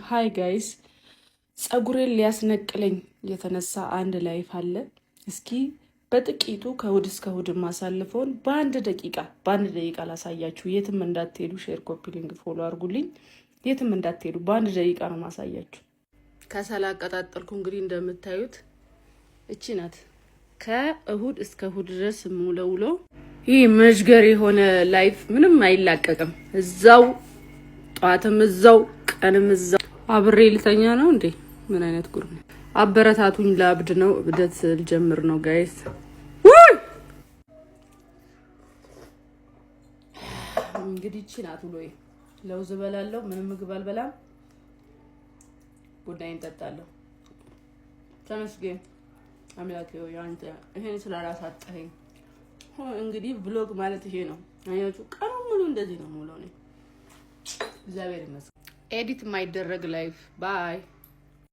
ሃይ ጋይስ ጸጉሬን ሊያስነቅለኝ የተነሳ አንድ ላይፍ አለ። እስኪ በጥቂቱ ከእሑድ እስከ እሑድ ማሳልፈውን በአንድ ደቂቃ ላሳያችሁ። የትም እንዳትሄዱ፣ ሼር፣ ኮፒ ሊንክ፣ ፎሎ አድርጉልኝ። የትም እንዳትሄዱ፣ በአንድ ደቂቃ ነው ማሳያችሁ። ከሰላ አቀጣጠልኩ። እንግዲህ እንደምታዩት እቺ ናት። ከእሑድ እስከ እሑድ ድረስ ሙለውሎ ይህ መዥገር የሆነ ላይፍ ምንም አይላቀቅም። እዛው ጧትም እዛው ቀንም እዛው አብሬ ልተኛ ነው እንዴ? ምን አይነት ጉር ነው? አበረታቱኝ። ለአብድ ነው እብደት ልጀምር ነው ጋይስ። እንግዲህ እቺ ናት ውሎዬ። ለውዝ በላለሁ፣ ምንም ምግብ አልበላም፣ ቡናዬን እጠጣለሁ። ተመስገን አምላኬ ሆይ አንተ ይሄን ስላላሳጠኸኝ። እንግዲህ ብሎግ ማለት ይሄ ነው። አያችሁ ቀኑን ሙሉ እንደዚህ ነው ሙሉ ነው። እግዚአብሔር ይመስገን። ኤዲት የማይደረግ ላይፍ ባይ